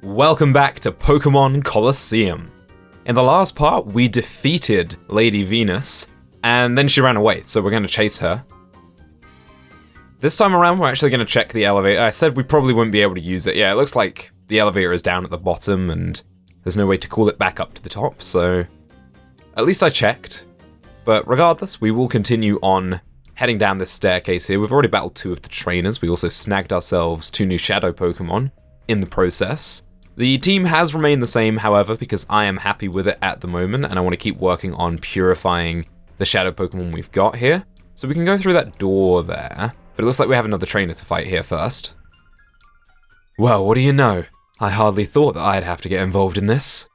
Welcome back to Pokémon Colosseum. In the last part, we defeated Lady Venus, and then she ran away, so we're going to chase her. This time around, we're actually going to check the elevator. I said we probably wouldn't be able to use it. Yeah, it looks like the elevator is down at the bottom, and there's no way to call it back up to the top, so at least I checked. But regardless, we will continue on heading down this staircase here. We've already battled 2 of the trainers. We also snagged ourselves 2 new Shadow Pokemon in the process. The team has remained the same, however, because I am happy with it at the moment, and I want to keep working on purifying the Shadow Pokemon we've got here. So we can go through that door there, but it looks like we have another trainer to fight here first. Well, what do you know? I hardly thought that I'd have to get involved in this.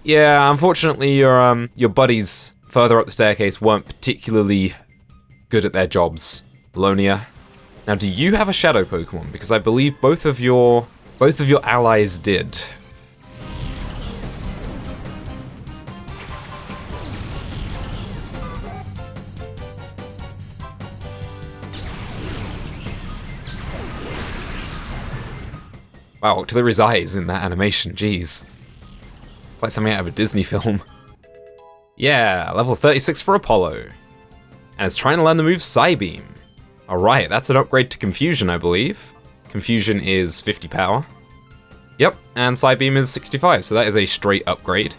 Yeah, unfortunately your buddies further up the staircase weren't particularly good at their jobs, Lonia. Now, do you have a Shadow Pokemon? Because I believe both of your allies did. Wow, Octillery's eyes in that animation, jeez. Like something out of a Disney film. Yeah, level 36 for Apollo. And it's trying to learn the move Psybeam. Alright, that's an upgrade to Confusion, I believe. Confusion is 50 power. Yep, and Psybeam is 65, so that is a straight upgrade.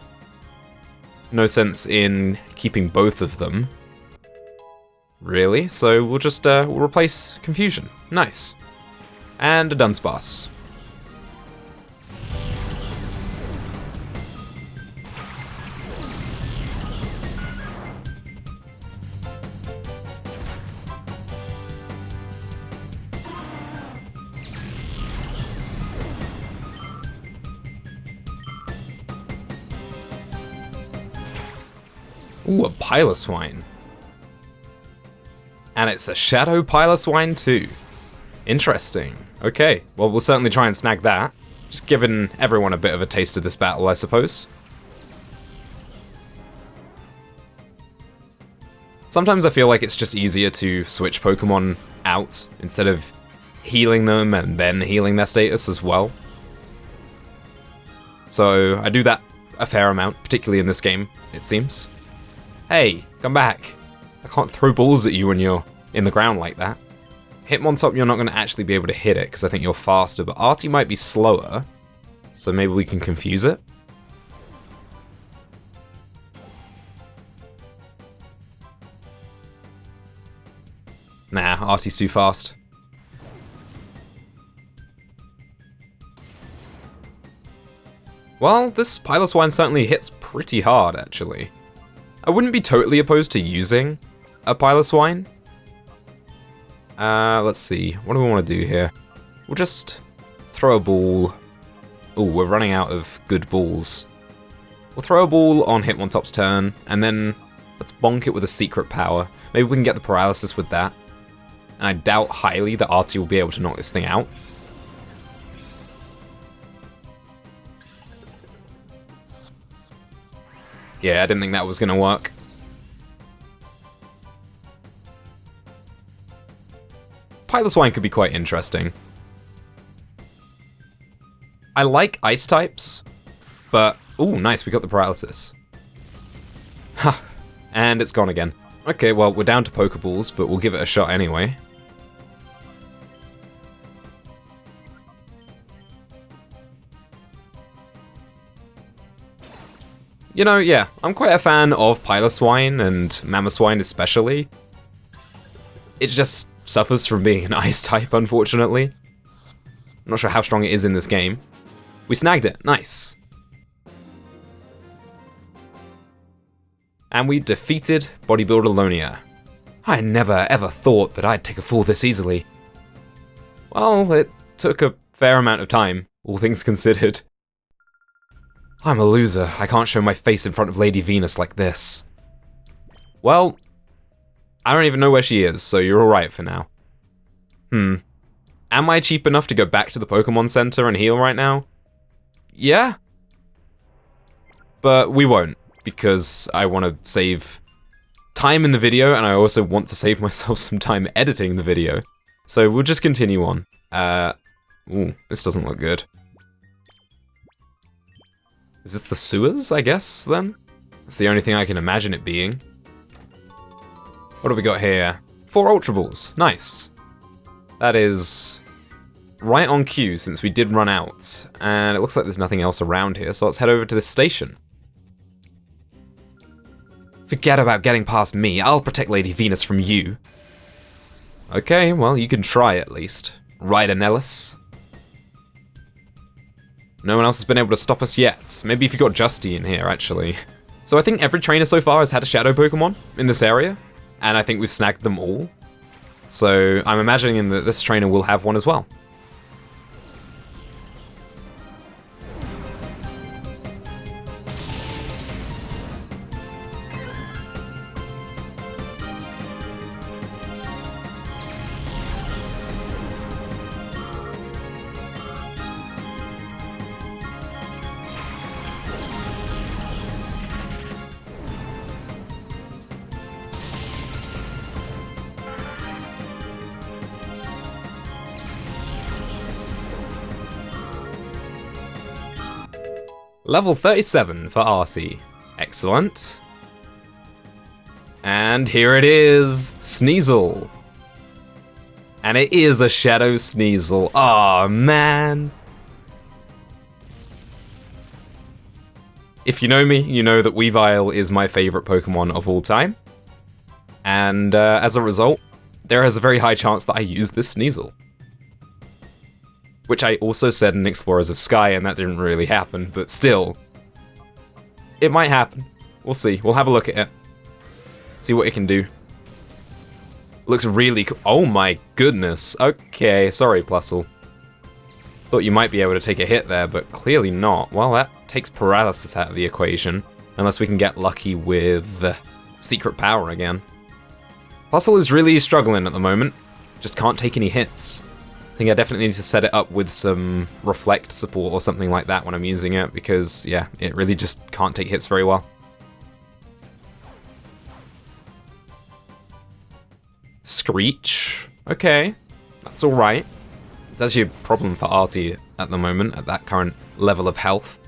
No sense in keeping both of them. Really? So we'll just we'll replace Confusion. Nice. And a Dunsparce. Ooh, a Piloswine. And it's a Shadow Piloswine too. Interesting. Okay, well we'll certainly try and snag that. Just giving everyone a bit of a taste of this battle, I suppose. Sometimes I feel like it's just easier to switch Pokemon out instead of healing them and then healing their status as well. So I do that a fair amount, particularly in this game, it seems. Hey, come back. I can't throw balls at you when you're in the ground like that. Hitmontop, you're not going to actually be able to hit it because I think you're faster, but Artie might be slower, so maybe we can confuse it. Nah, Artie's too fast. Well, this Piloswine certainly hits pretty hard, actually. I wouldn't be totally opposed to using a Piloswine. Let's see. What do we want to do here? We'll just throw a ball. Ooh, we're running out of good balls. We'll throw a ball on Hitmontop's turn, and then let's bonk it with a secret power. Maybe we can get the paralysis with that. And I doubt highly that Artie will be able to knock this thing out. Yeah, I didn't think that was going to work. Piloswine could be quite interesting. I like ice types, but... Ooh, nice, we got the paralysis. Ha! And it's gone again. Okay, well, we're down to Pokeballs, but we'll give it a shot anyway. You know, yeah, I'm quite a fan of Piloswine and Mamoswine especially. It just suffers from being an ice type, unfortunately. I'm not sure how strong it is in this game. We snagged it, nice. And we defeated Bodybuilder Lonia. I never ever thought that I'd take a fall this easily. Well, it took a fair amount of time, all things considered. I'm a loser. I can't show my face in front of Lady Venus like this. Well, I don't even know where she is, so you're alright for now. Am I cheap enough to go back to the Pokemon Center and heal right now? Yeah. But we won't, because I want to save time in the video, and I also want to save myself some time editing the video. So we'll just continue on. Ooh, this doesn't look good. Is this the sewers, I guess, then? That's the only thing I can imagine it being. What do we got here? 4 Ultra Balls. Nice. That is right on cue since we did run out. And it looks like there's nothing else around here, so let's head over to this station. Forget about getting past me. I'll protect Lady Venus from you. Okay, well, you can try at least. Ryder Nellis. No one else has been able to stop us yet. Maybe if you got Justy in here, actually. So I think every trainer so far has had a Shadow Pokemon in this area, and I think we've snagged them all. So I'm imagining that this trainer will have one as well. Level 37 for Arcee. Excellent. And here it is, Sneasel. And it is a Shadow Sneasel. Aw, man. If you know me, you know that Weavile is my favorite Pokemon of all time. And as a result, there is a very high chance that I use this Sneasel. Which I also said in Explorers of Sky, and that didn't really happen, but still. It might happen. We'll see. We'll have a look at it. See what it can do. Looks really cool. Oh my goodness. Okay, sorry, Plusle. Thought you might be able to take a hit there, but clearly not. Well, that takes paralysis out of the equation, unless we can get lucky with secret power again. Plusle is really struggling at the moment. Just can't take any hits. I think I definitely need to set it up with some reflect support or something like that when I'm using it, because, yeah, it really just can't take hits very well. Screech. Okay, that's alright. It's actually a problem for Artie at the moment, at that current level of health.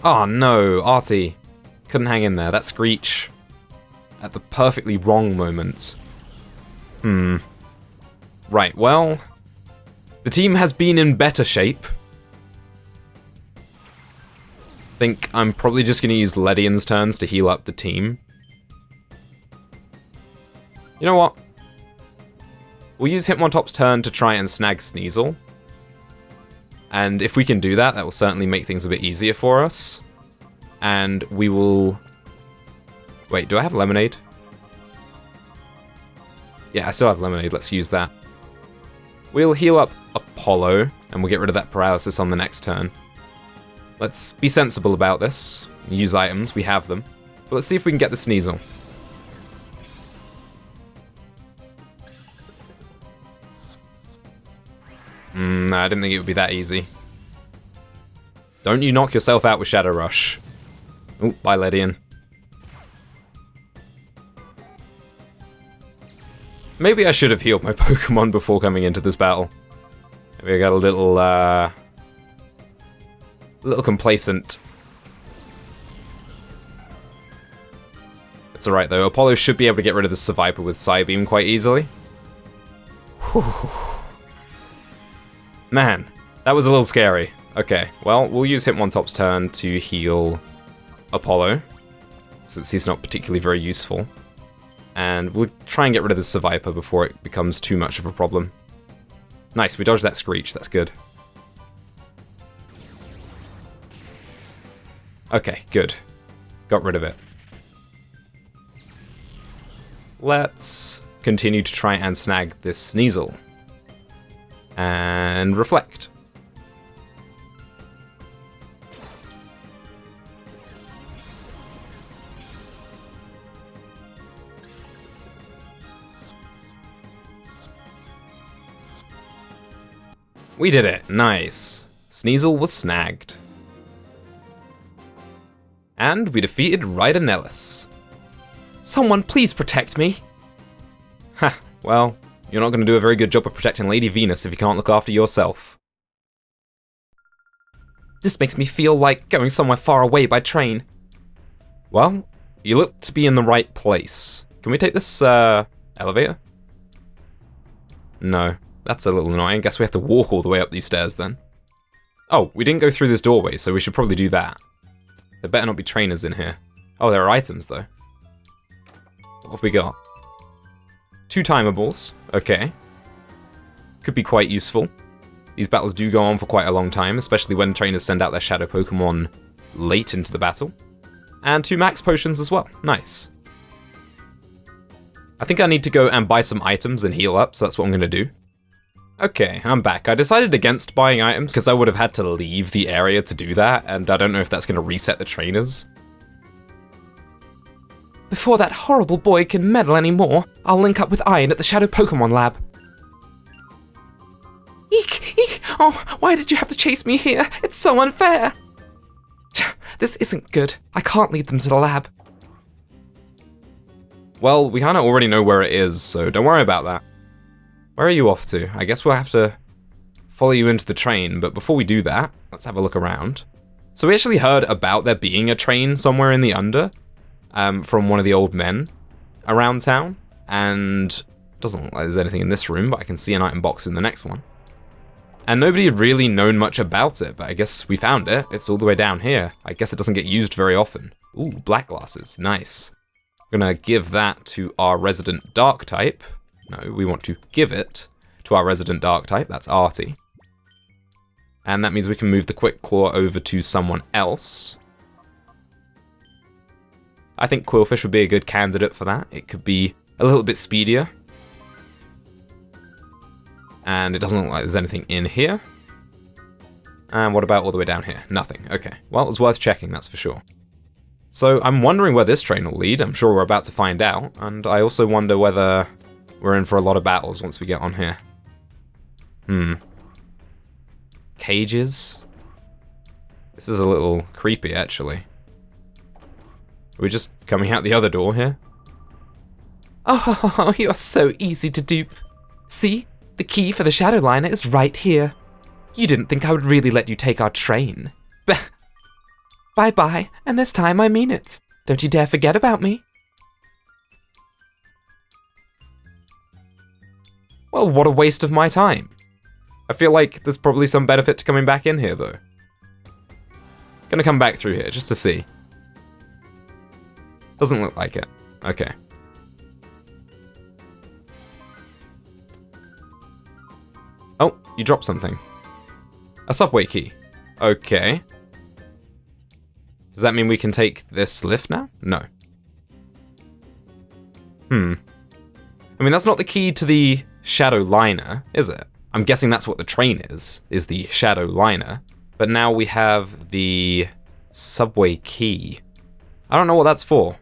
Oh no, Artie. Couldn't hang in there. That Screech at the perfectly wrong moment. Right, well, the team has been in better shape. I think I'm probably just going to use Ledian's turns to heal up the team. You know what? We'll use Hitmontop's turn to try and snag Sneasel. And if we can do that, that will certainly make things a bit easier for us. And we will... Wait, do I have Lemonade? Yeah, I still have Lemonade. Let's use that. We'll heal up Apollo, and we'll get rid of that paralysis on the next turn. Let's be sensible about this. Use items, we have them. But let's see if we can get the Sneasel. No, I didn't think it would be that easy. Don't you knock yourself out with Shadow Rush. Oh, bye Ledian. Maybe I should have healed my Pokemon before coming into this battle. Maybe I got a little complacent. It's alright though. Apollo should be able to get rid of the Seviper with Psybeam quite easily. Whew. Man, that was a little scary. Okay, well, we'll use Hitmontop's turn to heal Apollo, since he's not particularly very useful. And we'll try and get rid of the Seviper before it becomes too much of a problem. Nice, we dodged that Screech, that's good. Okay, good. Got rid of it. Let's continue to try and snag this Sneasel. And reflect. We did it, nice. Sneasel was snagged. And we defeated Ryder Nellis. Someone please protect me. Ha, well, you're not going to do a very good job of protecting Lady Venus if you can't look after yourself. This makes me feel like going somewhere far away by train. Well, you look to be in the right place. Can we take this, elevator? No, that's a little annoying. Guess we have to walk all the way up these stairs then. Oh, we didn't go through this doorway, so we should probably do that. There better not be trainers in here. Oh, there are items, though. What have we got? 2 timables. Okay. Could be quite useful. These battles do go on for quite a long time, especially when trainers send out their shadow Pokemon late into the battle. And 2 max potions as well. Nice. I think I need to go and buy some items and heal up, so that's what I'm going to do. Okay, I'm back. I decided against buying items because I would have had to leave the area to do that, and I don't know if that's going to reset the trainers. Before that horrible boy can meddle anymore, I'll link up with Iron at the Shadow Pokemon Lab. Eek! Eek! Oh, why did you have to chase me here? It's so unfair! This isn't good. I can't lead them to the lab. Well, we kinda already know where it is, so don't worry about that. Where are you off to? I guess we'll have to follow you into the train, but before we do that, let's have a look around. So we actually heard about there being a train somewhere in the Under, from one of the old men around town, and it doesn't look like there's anything in this room, but I can see an item box in the next one. And nobody had really known much about it, but I guess we found it. It's all the way down here. I guess it doesn't get used very often. Ooh, black glasses, nice. We're gonna give that to our resident dark type. No, we want to give it to our resident dark type, that's Artie. And that means we can move the Quick Claw over to someone else. I think Quillfish would be a good candidate for that. It could be a little bit speedier. And it doesn't look like there's anything in here. And what about all the way down here? Nothing, okay. Well, it was worth checking, that's for sure. So I'm wondering where this train will lead. I'm sure we're about to find out. And I also wonder whether we're in for a lot of battles once we get on here. Cages? This is a little creepy, actually. Are we just coming out the other door here? Oh, you're so easy to dupe. See? The key for the Shadow Liner is right here. You didn't think I would really let you take our train. Bye-bye, and this time I mean it. Don't you dare forget about me. Well, what a waste of my time. I feel like there's probably some benefit to coming back in here, though. Gonna come back through here, just to see. Doesn't look like it. Okay. Oh, you dropped something. A subway key. Okay. Does that mean we can take this lift now? No. I mean, that's not the key to the Shadow Liner, is it? I'm guessing that's what the train is the Shadow Liner. But now we have the subway key. I don't know what that's for.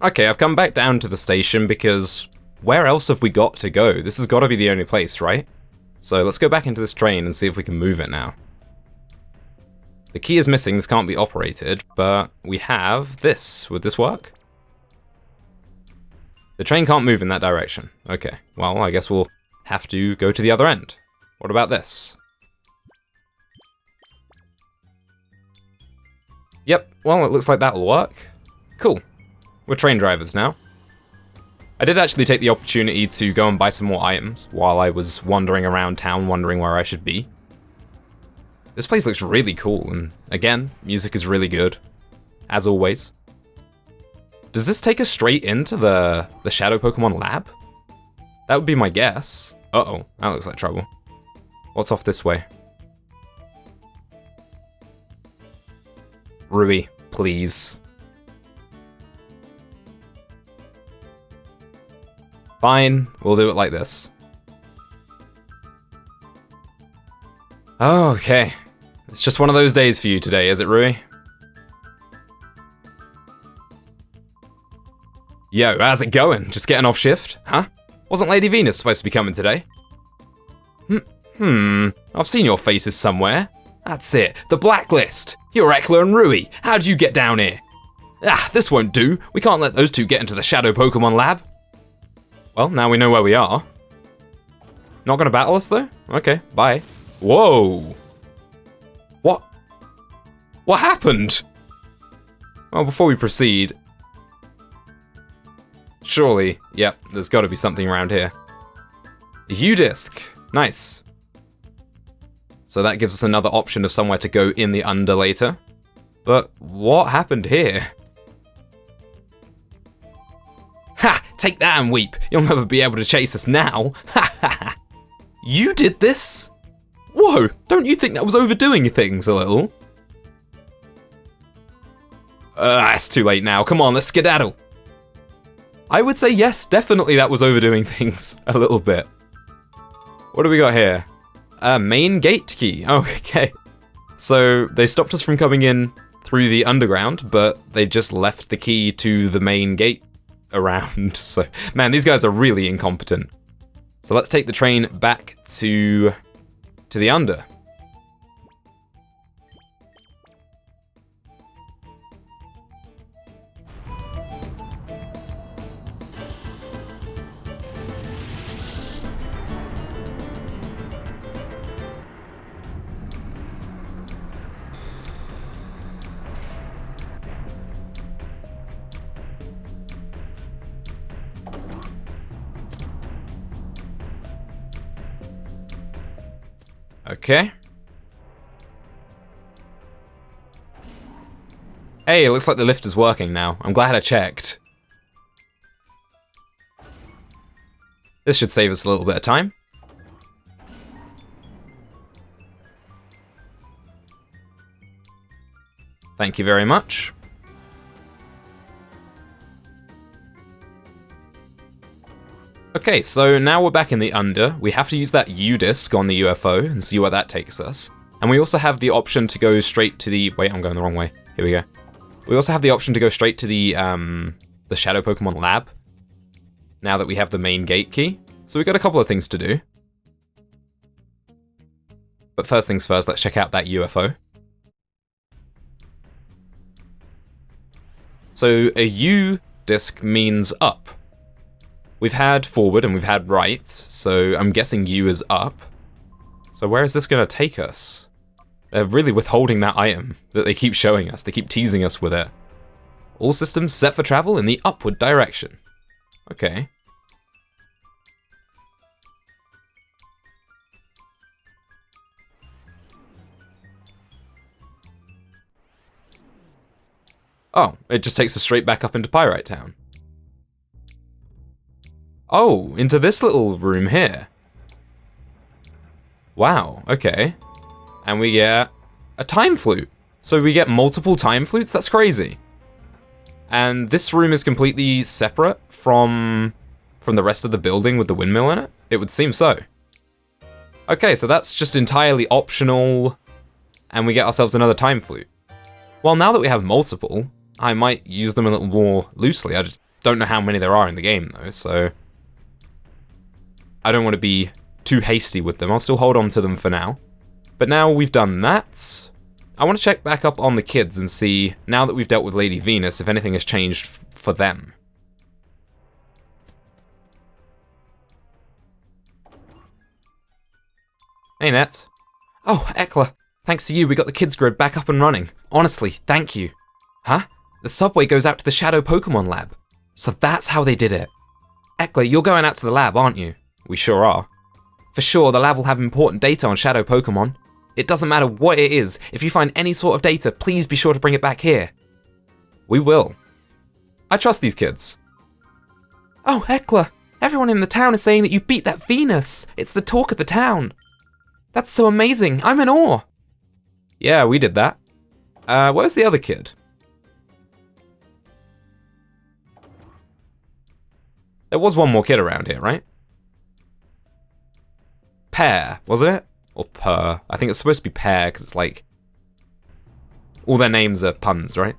Okay, I've come back down to the station because where else have we got to go? This has got to be the only place, right? So let's go back into this train and see if we can move it now. The key is missing, this can't be operated, but we have this. Would this work? The train can't move in that direction. Okay, well, I guess we'll have to go to the other end. What about this? Yep, well, it looks like that'll work. Cool. We're train drivers now. I did actually take the opportunity to go and buy some more items while I was wandering around town, wondering where I should be. This place looks really cool, and again, music is really good, as always. Does this take us straight into the Shadow Pokemon Lab? That would be my guess. Uh-oh, that looks like trouble. What's off this way? Rui, please. Fine, we'll do it like this. Okay. It's just one of those days for you today, is it, Rui? Yo, how's it going? Just getting off shift? Huh? Wasn't Lady Venus supposed to be coming today? I've seen your faces somewhere. That's it, the blacklist. You're Eckler and Rui. How'd you get down here? Ah, this won't do. We can't let those two get into the Shadow Pokemon Lab. Well, now we know where we are. Not gonna battle us, though? Okay, bye. Whoa! What happened? Well, before we proceed... Surely, yep, there's got to be something around here. U-disc. Nice. So that gives us another option of somewhere to go in the under later. But what happened here? Ha! Take that and weep. You'll never be able to chase us now. Ha ha ha. You did this? Whoa, don't you think that was overdoing things a little? It's too late now. Come on, let's skedaddle. I would say yes, definitely that was overdoing things a little bit. What do we got here? Main gate key. Oh, okay. So they stopped us from coming in through the underground, but they just left the key to the main gate around. So, man, these guys are really incompetent. So let's take the train back to the under. Okay. Hey, it looks like the lift is working now. I'm glad I checked. This should save us a little bit of time. Thank you very much. Okay, so now we're back in the under. We have to use that U-disc on the UFO and see where that takes us. And we also have the option to go straight to the... Wait, I'm going the wrong way. Here we go. We also have the option to go straight to the Shadow Pokemon Lab, now that we have the main gate key. So we've got a couple of things to do. But first things first, let's check out that UFO. So a U-disc means up. We've had forward and we've had right, so I'm guessing U is up. So where is this going to take us? They're really withholding that item that they keep showing us. They keep teasing us with it. All systems set for travel in the upward direction. Okay. Oh, it just takes us straight back up into Pyrite Town. Oh, into this little room here. Wow, okay. And we get a time flute. So we get multiple time flutes? That's crazy. And this room is completely separate from the rest of the building with the windmill in it? It would seem so. Okay, so that's just entirely optional, and we get ourselves another time flute. Well, now that we have multiple, I might use them a little more loosely. I just don't know how many there are in the game, though, so... I don't want to be too hasty with them. I'll still hold on to them for now. But now we've done that, I want to check back up on the kids and see, now that we've dealt with Lady Venus, if anything has changed for them. Hey, Net. Oh, Ekla. Thanks to you, we got the kids grid back up and running. Honestly, thank you. Huh? The subway goes out to the Shadow Pokemon Lab. So that's how they did it. Ekla, you're going out to the lab, aren't you? We sure are. For sure, the lab will have important data on Shadow Pokemon. It doesn't matter what it is, if you find any sort of data, please be sure to bring it back here. We will. I trust these kids. Oh, Ekla, everyone in the town is saying that you beat that Venus. It's the talk of the town. That's so amazing, I'm in awe. Yeah, we did that. Where's the other kid? There was one more kid around here, right? Pear, wasn't it? Or Purr. I think it's supposed to be Pear, because it's like... all their names are puns, right?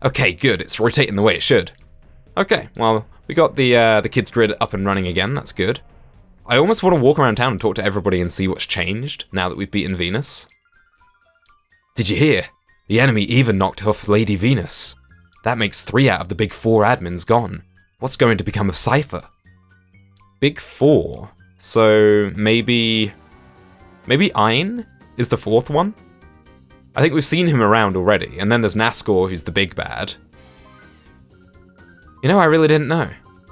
Okay, good, it's rotating the way it should. Okay, well, we got the kids grid up and running again, that's good. I almost want to walk around town and talk to everybody and see what's changed, now that we've beaten Venus. Did you hear? The enemy even knocked off Lady Venus. That makes 3 out of the big 4 admins gone. What's going to become of Cipher? Big 4? So maybe Ein is the 4th one? I think we've seen him around already, and then there's Nascor, who's the big bad. You know, I really didn't know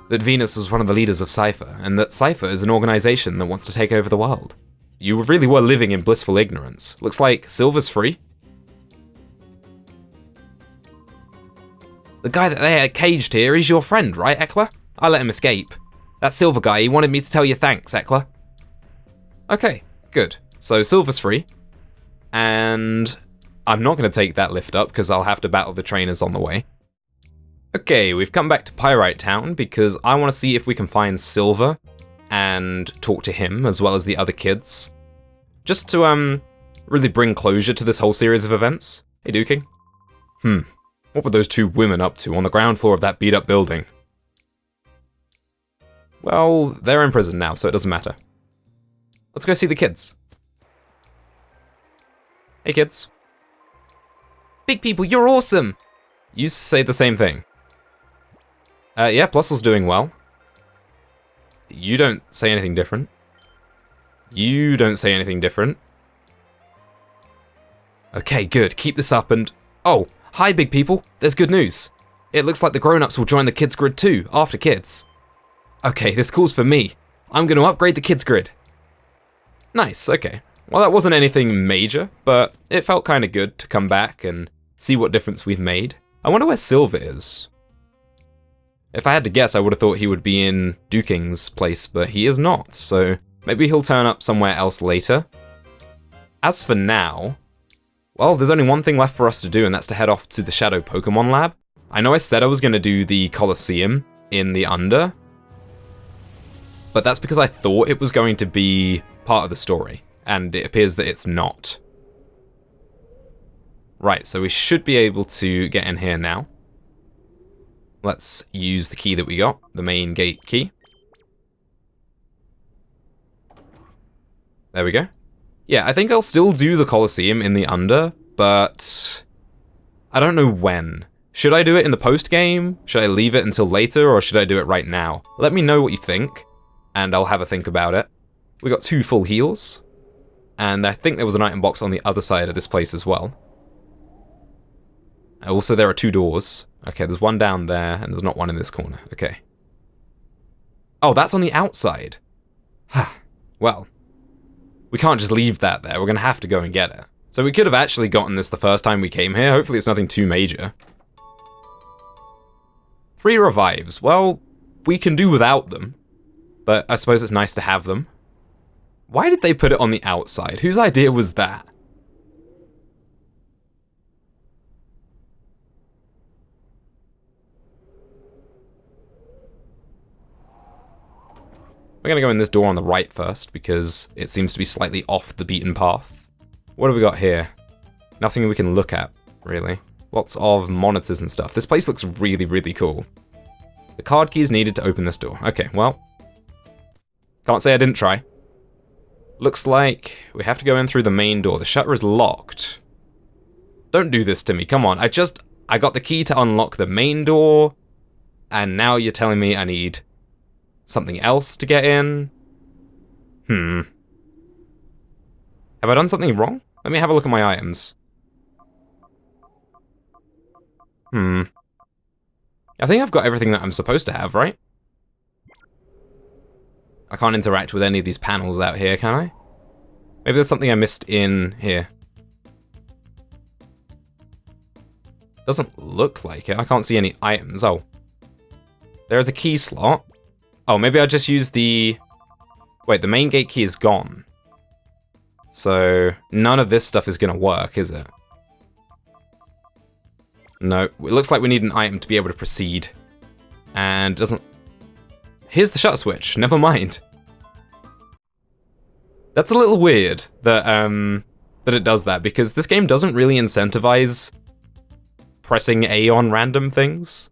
that Venus was one of the leaders of Cipher, and that Cipher is an organization that wants to take over the world. You really were living in blissful ignorance. Looks like Silver's free. The guy that they had caged here is your friend, right, Eckler? I let him escape. That Silver guy, he wanted me to tell you thanks, Eckler. Okay, good. So Silver's free. And I'm not going to take that lift up because I'll have to battle the trainers on the way. Okay, we've come back to Pyrite Town because I want to see if we can find Silver and talk to him as well as the other kids. Just to really bring closure to this whole series of events. Hey, Duking. What were those two women up to on the ground floor of that beat-up building? Well, they're in prison now, so it doesn't matter. Let's go see the kids. Hey, kids. Big people, you're awesome! You say the same thing. Yeah, Plusle's doing well. You don't say anything different. You don't say anything different. Okay, good. Keep this up and... Oh, hi, big people. There's good news. It looks like the grown-ups will join the kids grid too, after kids. Okay, this calls for me. I'm going to upgrade the kids grid. Nice, okay. Well, that wasn't anything major, but it felt kind of good to come back and see what difference we've made. I wonder where Silver is. If I had to guess, I would have thought he would be in Duking's place, but he is not, so maybe he'll turn up somewhere else later. As for now, well, there's only one thing left for us to do, and that's to head off to the Shadow Pokemon Lab. I know I said I was going to do the Colosseum in the Under, but that's because I thought it was going to be part of the story, and it appears that it's not. Right, so we should be able to get in here now. Let's use the key that we got, the main gate key. There we go. Yeah, I think I'll still do the Colosseum in the Under, but I don't know when. Should I do it in the post-game? Should I leave it until later, or should I do it right now? Let me know what you think, and I'll have a think about it. We got 2 full heals, and I think there was an item box on the other side of this place as well. Also, there are 2 doors. Okay, there's one down there, and there's not one in this corner. Okay. Oh, that's on the outside. Well, we can't just leave that there. We're going to have to go and get it. So we could have actually gotten this the first time we came here. Hopefully it's nothing too major. 3 revives. Well, we can do without them, but I suppose it's nice to have them. Why did they put it on the outside? Whose idea was that? We're going to go in this door on the right first, because it seems to be slightly off the beaten path. What do we got here? Nothing we can look at, really. Lots of monitors and stuff. This place looks really, really cool. The card key is needed to open this door. Okay, well, can't say I didn't try. Looks like we have to go in through the main door. The shutter is locked. Don't do this to me, come on. I got the key to unlock the main door, and now you're telling me I need something else to get in? Have I done something wrong? Let me have a look at my items. I think I've got everything that I'm supposed to have, right? I can't interact with any of these panels out here, can I? Maybe there's something I missed in here. Doesn't look like it. I can't see any items. Oh. There is a key slot. Oh, maybe I just use the... Wait, the main gate key is gone. So, none of this stuff is going to work, is it? No, it looks like we need an item to be able to proceed. And it doesn't... Here's the shutter switch, never mind. That's a little weird that that it does that, because this game doesn't really incentivize pressing A on random things.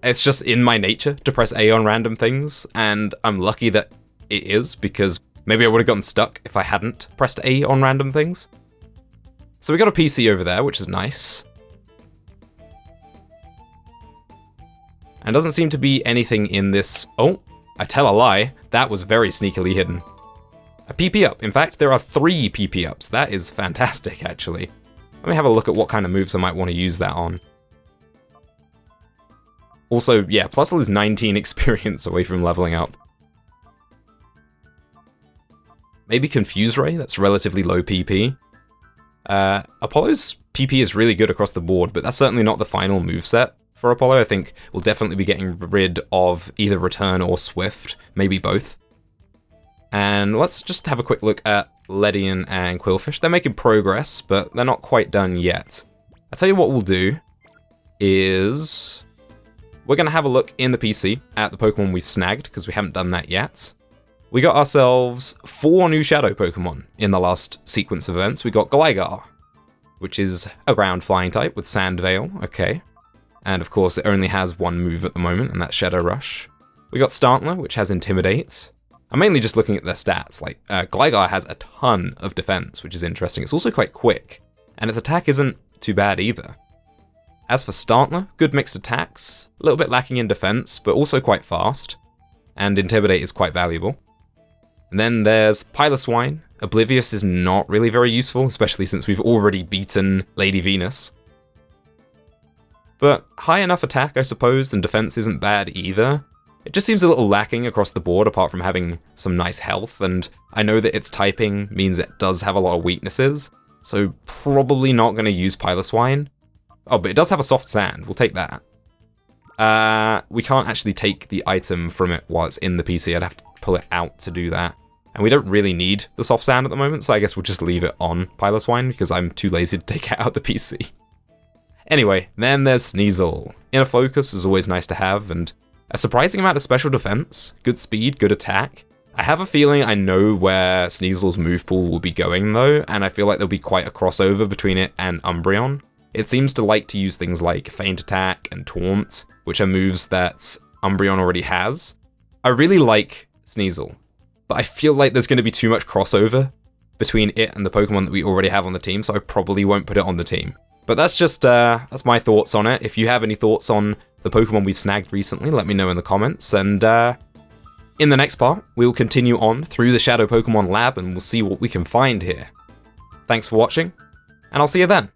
It's just in my nature to press A on random things, and I'm lucky that it is, because maybe I would have gotten stuck if I hadn't pressed A on random things. So we got a PC over there, which is nice. And doesn't seem to be anything in this... Oh, I tell a lie. That was very sneakily hidden. A PP up. In fact, there are 3 PP ups. That is fantastic, actually. Let me have a look at what kind of moves I might want to use that on. Also, yeah, Plusle is 19 experience away from leveling up. Maybe Confuse Ray, that's relatively low PP. Apollo's PP is really good across the board, but that's certainly not the final moveset for Apollo. I think we'll definitely be getting rid of either Return or Swift, maybe both. And let's just have a quick look at Ledian and Quillfish. They're making progress, but they're not quite done yet. I'll tell you what we'll do is we're going to have a look in the PC at the Pokemon we've snagged, because we haven't done that yet. We got ourselves 4 new Shadow Pokemon in the last sequence of events. We got Gligar, which is a ground flying type with Sand Veil, okay. And of course it only has 1 move at the moment, and that's Shadow Rush. We got Stantler, which has Intimidate. I'm mainly just looking at their stats. Like, Gligar has a ton of defense, which is interesting. It's also quite quick, and its attack isn't too bad either. As for Stantler, good mixed attacks, a little bit lacking in defense, but also quite fast, and Intimidate is quite valuable. And then there's Piloswine. Oblivious is not really very useful, especially since we've already beaten Lady Venus. But high enough attack, I suppose, and defense isn't bad either. It just seems a little lacking across the board, apart from having some nice health, and I know that its typing means it does have a lot of weaknesses, so probably not going to use Piloswine. Oh, but it does have a soft sand, we'll take that. We can't actually take the item from it while it's in the PC, I'd have to pull it out to do that. And we don't really need the soft sand at the moment, so I guess we'll just leave it on Piloswine, because I'm too lazy to take it out of the PC. Anyway, then there's Sneasel. Inner Focus is always nice to have, and a surprising amount of special defense, good speed, good attack. I have a feeling I know where Sneasel's move pool will be going though, and I feel like there'll be quite a crossover between it and Umbreon. It seems to like to use things like Feint Attack and Taunt, which are moves that Umbreon already has. I really like Sneasel, but I feel like there's going to be too much crossover between it and the Pokemon that we already have on the team, so I probably won't put it on the team. But that's just, that's my thoughts on it. If you have any thoughts on the Pokemon we've snagged recently, let me know in the comments. And in the next part, we'll continue on through the Shadow Pokemon Lab and we'll see what we can find here. Thanks for watching, and I'll see you then.